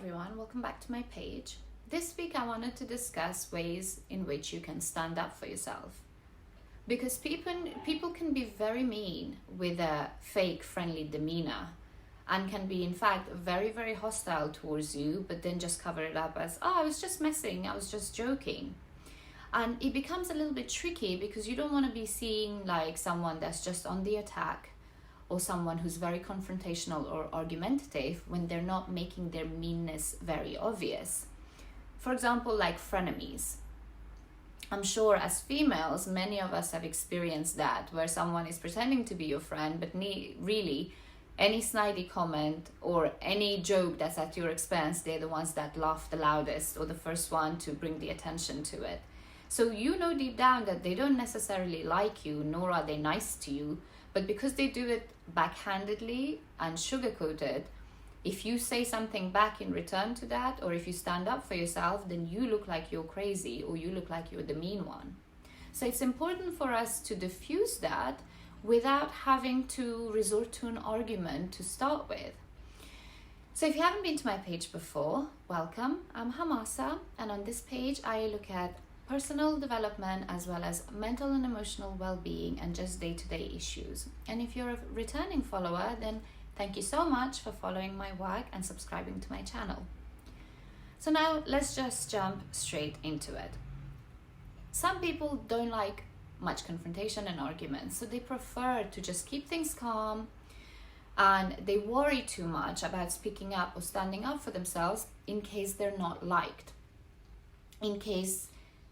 everyone, welcome back to my page. This week I wanted to discuss ways in which you can stand up for yourself. Because people can be very mean with a fake friendly demeanor and can be in fact very, very hostile towards you, but then just cover it up as, oh, I was just messing, I was just joking. And it becomes a little bit tricky because you don't want to be seen like someone that's just on the attack or someone who's very confrontational or argumentative when they're not making their meanness very obvious. For example, like frenemies. I'm sure as females, many of us have experienced that, where someone is pretending to be your friend, but really any snidey comment or any joke that's at your expense, they're the ones that laugh the loudest or the first one to bring the attention to it. So you know deep down that they don't necessarily like you, nor are they nice to you, but because they do it backhandedly and sugar-coated, if you say something back in return to that, or if you stand up for yourself, then you look like you're crazy or you look like you're the mean one. So it's important for us to diffuse that without having to resort to an argument to start with. So if you haven't been to my page before, welcome. I'm Hamasa, and on this page I look at personal development as well as mental and emotional well-being and just day-to-day issues. And if you're a returning follower, then thank you so much for following my work and subscribing to my channel. So now let's just jump straight into it. Some people don't like much confrontation and arguments, so they prefer to just keep things calm, and they worry too much about speaking up or standing up for themselves in case they're not liked, in case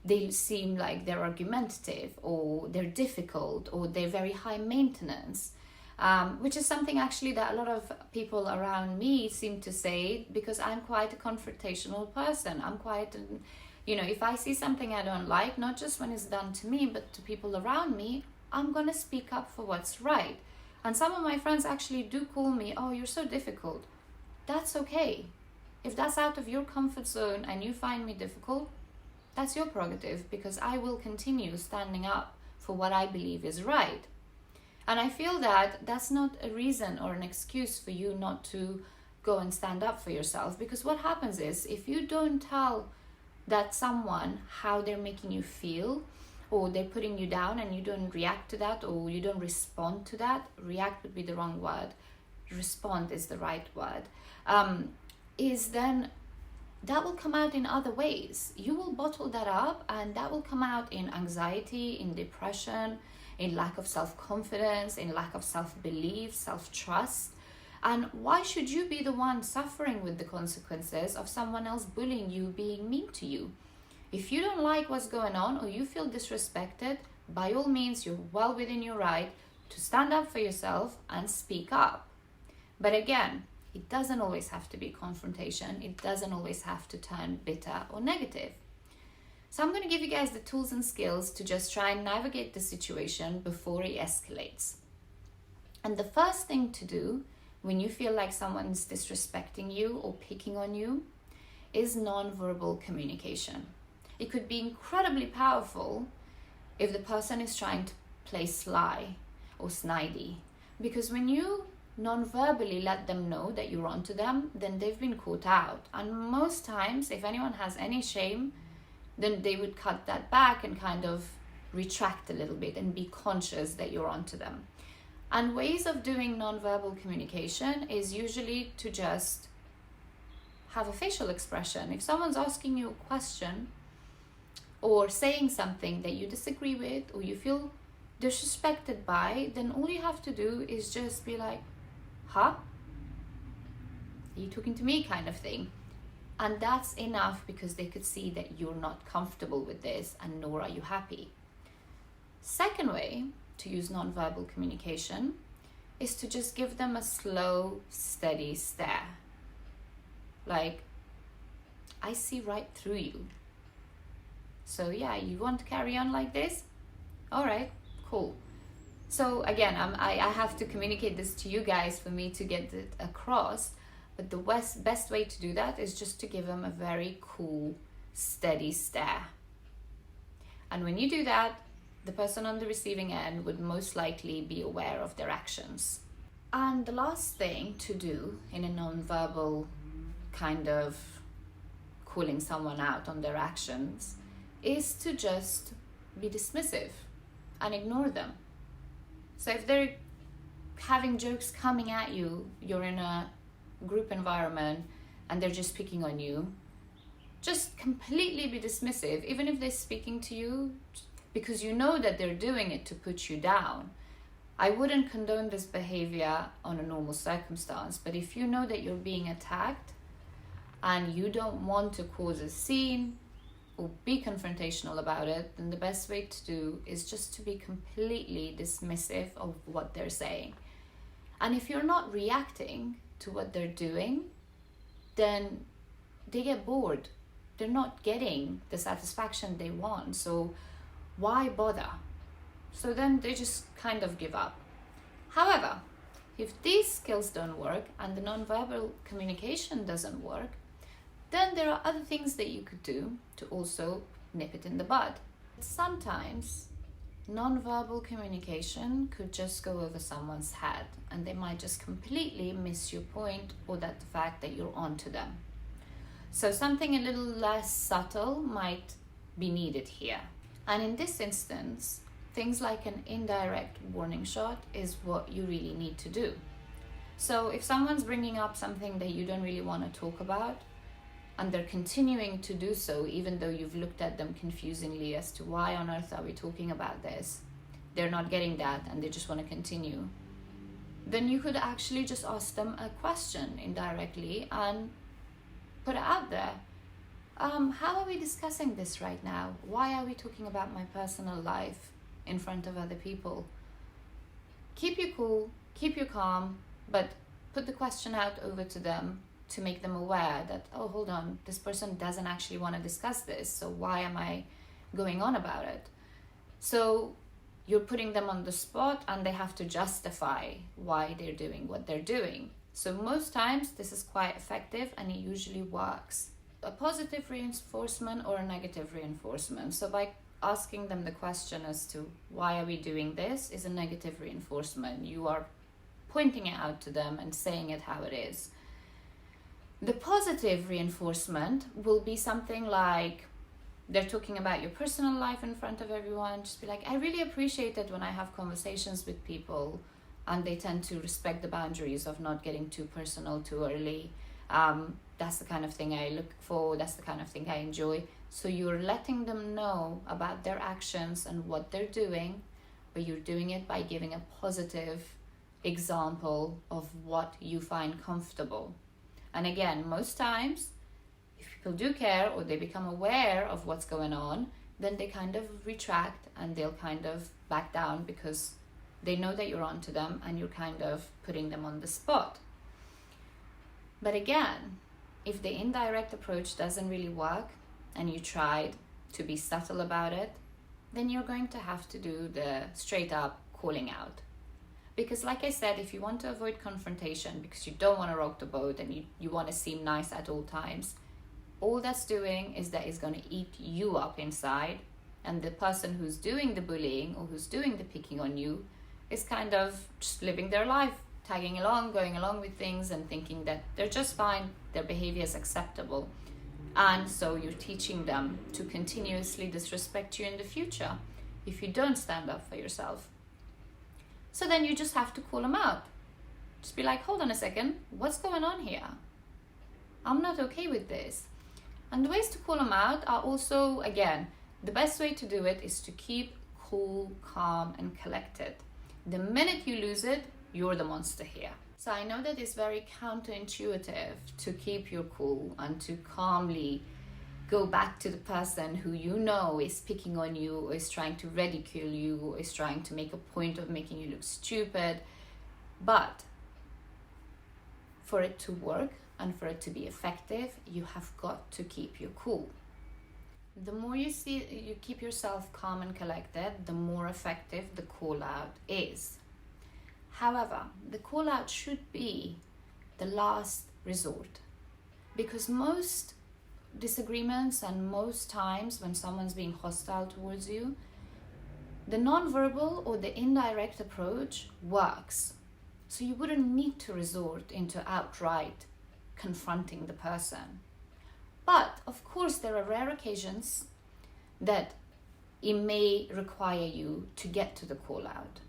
they seem like they're argumentative or they're difficult or they're very high maintenance, which is something actually that a lot of people around me seem to say, because I'm quite a confrontational person. I'm quite, if I see something I don't like, not just when it's done to me, but to people around me, I'm going to speak up for what's right. And some of my friends actually do call me, oh, you're so difficult. That's okay. If that's out of your comfort zone and you find me difficult, that's your prerogative, because I will continue standing up for what I believe is right. And I feel that that's not a reason or an excuse for you not to go and stand up for yourself, because what happens is, if you don't tell that someone how they're making you feel, or they're putting you down, and you don't react to that, or you don't respond to that, react would be the wrong word, respond is the right word, is then that will come out in other ways. You will bottle that up, and that will come out in anxiety, in depression, in lack of self-confidence, in lack of self-belief, self-trust. And why should you be the one suffering with the consequences of someone else bullying you, being mean to you? If you don't like what's going on, or you feel disrespected, by all means, you're well within your right to stand up for yourself and speak up. But again, it doesn't always have to be confrontation. It doesn't always have to turn bitter or negative. So I'm going to give you guys the tools and skills to just try and navigate the situation before it escalates. And the first thing to do when you feel like someone's disrespecting you or picking on you is nonverbal communication. It could be incredibly powerful if the person is trying to play sly or snidey, because when you non-verbally let them know that you're onto them, then they've been caught out. And most times, if anyone has any shame, then they would cut that back and kind of retract a little bit and be conscious that you're onto them. And ways of doing non-verbal communication is usually to just have a facial expression. If someone's asking you a question or saying something that you disagree with or you feel disrespected by, then all you have to do is just be like, huh? Are you talking to me, kind of thing? And that's enough, because they could see that you're not comfortable with this, and nor are you happy. Second way to use nonverbal communication is to just give them a slow, steady stare. Like, I see right through you. So yeah, you want to carry on like this? All right, cool. So again, I have to communicate this to you guys for me to get it across, but the best way to do that is just to give them a very cool, steady stare. And when you do that, the person on the receiving end would most likely be aware of their actions. And the last thing to do in a non-verbal kind of calling someone out on their actions is to just be dismissive and ignore them. So if they're having jokes coming at you, you're in a group environment and they're just picking on you, just completely be dismissive, even if they're speaking to you, because you know that they're doing it to put you down. I wouldn't condone this behavior on a normal circumstance, but if you know that you're being attacked and you don't want to cause a scene or be confrontational about it, then the best way to do is just to be completely dismissive of what they're saying. And if you're not reacting to what they're doing, then they get bored. They're not getting the satisfaction they want. So why bother? So then they just kind of give up. However, if these skills don't work and the nonverbal communication doesn't work, then there are other things that you could do to also nip it in the bud. Sometimes nonverbal communication could just go over someone's head and they might just completely miss your point or that the fact that you're onto them. So something a little less subtle might be needed here. And in this instance, things like an indirect warning shot is what you really need to do. So if someone's bringing up something that you don't really want to talk about, and they're continuing to do so, even though you've looked at them confusingly as to why on earth are we talking about this, they're not getting that and they just want to continue, then you could actually just ask them a question indirectly and put it out there. How are we discussing this right now? Why are we talking about my personal life in front of other people? Keep you cool, keep you calm, but put the question out over to them to make them aware that, oh, hold on, this person doesn't actually want to discuss this, so why am I going on about it? So you're putting them on the spot and they have to justify why they're doing what they're doing. So most times this is quite effective and it usually works. A positive reinforcement or a negative reinforcement. So by asking them the question as to why are we doing this is a negative reinforcement. You are pointing it out to them and saying it how it is. The positive reinforcement will be something like they're talking about your personal life in front of everyone. Just be like, I really appreciate it when I have conversations with people and they tend to respect the boundaries of not getting too personal too early. That's the kind of thing I look for. That's the kind of thing I enjoy. So you're letting them know about their actions and what they're doing, but you're doing it by giving a positive example of what you find comfortable. And again, most times, if people do care or they become aware of what's going on, then they kind of retract and they'll kind of back down because they know that you're onto them and you're kind of putting them on the spot. But again, if the indirect approach doesn't really work and you tried to be subtle about it, then you're going to have to do the straight up calling out. Because like I said, if you want to avoid confrontation because you don't want to rock the boat and you want to seem nice at all times, all that's doing is that it's going to eat you up inside, and the person who's doing the bullying or who's doing the picking on you is kind of just living their life, tagging along, going along with things and thinking that they're just fine, their behavior is acceptable. And so you're teaching them to continuously disrespect you in the future if you don't stand up for yourself. So then you just have to call them out. Just be like, hold on a second, what's going on here? I'm not okay with this. And the ways to call them out are also, again, the best way to do it is to keep cool, calm, and collected. The minute you lose it, you're the monster here. So I know that it's very counterintuitive to keep your cool and to calmly go back to the person who you know is picking on you or is trying to ridicule you or is trying to make a point of making you look stupid. But for it to work and for it to be effective, you have got to keep your cool. The more you keep yourself calm and collected, the more effective the call out is. However, the call out should be the last resort, because most disagreements and most times when someone's being hostile towards you, the nonverbal or the indirect approach works. So you wouldn't need to resort into outright confronting the person. But of course, there are rare occasions that it may require you to get to the call out.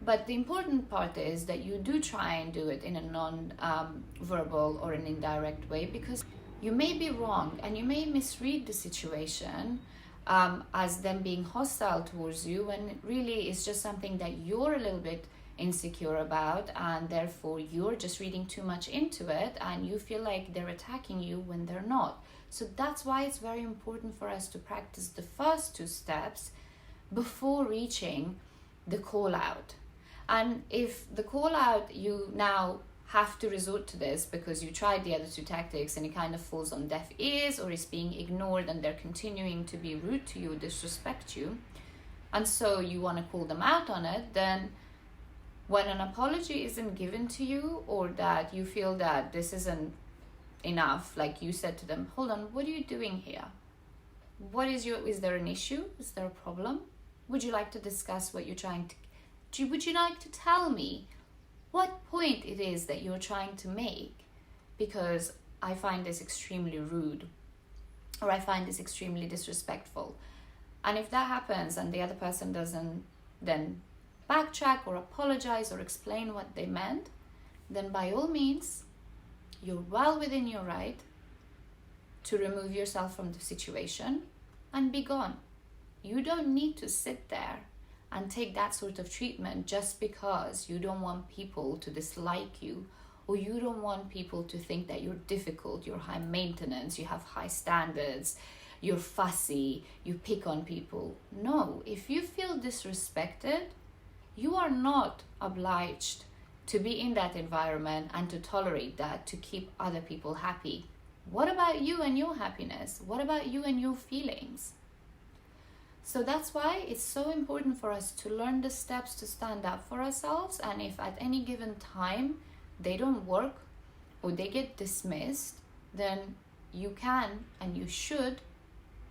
But the important part is that you do try and do it in a non-verbal or an indirect way, because you may be wrong and you may misread the situation as them being hostile towards you, when it really is just something that you're a little bit insecure about, and therefore you're just reading too much into it and you feel like they're attacking you when they're not. So that's why it's very important for us to practice the first two steps before reaching the call out. And if the call out, you now have to resort to this because you tried the other two tactics and it kind of falls on deaf ears, or is being ignored and they're continuing to be rude to you, disrespect you, and so you want to call them out on it, then when an apology isn't given to you, or that you feel that this isn't enough, like you said to them, hold on, what are you doing here? Is there an issue? Is there a problem? Would you like to discuss what you're trying to, would you like to tell me what point it is that you're trying to make? Because I find this extremely rude, or I find this extremely disrespectful. And if that happens and the other person doesn't then backtrack or apologize or explain what they meant, then by all means, you're well within your right to remove yourself from the situation and be gone. You don't need to sit there and take that sort of treatment just because you don't want people to dislike you, or you don't want people to think that you're difficult, you're high maintenance, you have high standards, you're fussy, you pick on people. No, if you feel disrespected, you are not obliged to be in that environment and to tolerate that to keep other people happy. What about you and your happiness? What about you and your feelings? So that's why it's so important for us to learn the steps to stand up for ourselves. And if at any given time they don't work or they get dismissed, then you can and you should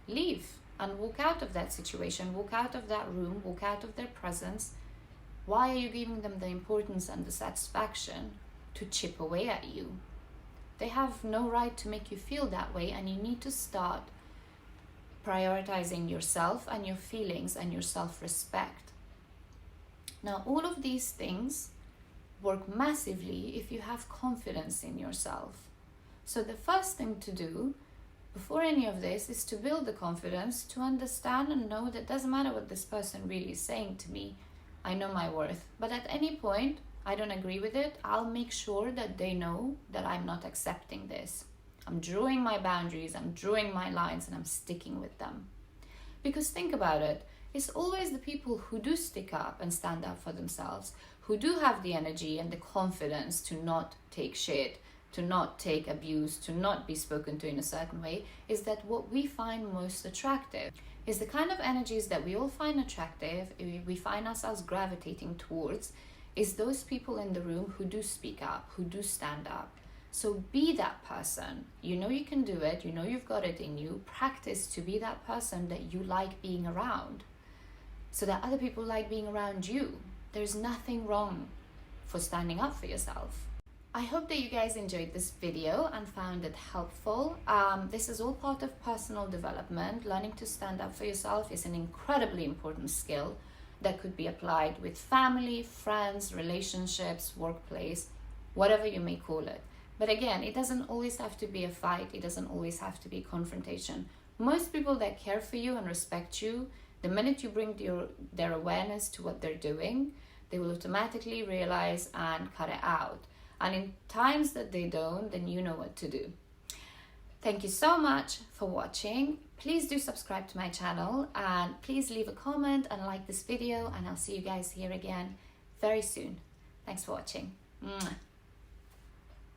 leave and walk out of that situation, walk out of that room, walk out of their presence. Why are you giving them the importance and the satisfaction to chip away at you? They have no right to make you feel that way, and you need to start prioritizing yourself and your feelings and your self-respect. Now, all of these things work massively if you have confidence in yourself. So the first thing to do before any of this is to build the confidence to understand and know that it doesn't matter what this person really is saying to me. I know my worth. But at any point, I don't agree with it, I'll make sure that they know that I'm not accepting this. I'm drawing my boundaries, I'm drawing my lines, and I'm sticking with them. Because think about it, it's always the people who do stick up and stand up for themselves, who do have the energy and the confidence to not take shit, to not take abuse, to not be spoken to in a certain way, is that what we find most attractive. Is the kind of energies that we all find attractive, we find ourselves gravitating towards, is those people in the room who do speak up, who do stand up. So be that person. You know you can do it, you know you've got it in you. Practice to be that person that you like being around, so that other people like being around you. There's nothing wrong for standing up for yourself. I hope that you guys enjoyed this video and found it helpful. This is all part of personal development. Learning to stand up for yourself is an incredibly important skill that could be applied with family, friends, relationships, workplace, whatever you may call it. But again, it doesn't always have to be a fight. It doesn't always have to be confrontation. Most people that care for you and respect you, the minute you bring their awareness to what they're doing, they will automatically realize and cut it out. And in times that they don't, then you know what to do. Thank you so much for watching. Please do subscribe to my channel, and please leave a comment and like this video, and I'll see you guys here again very soon. Thanks for watching. Mwah.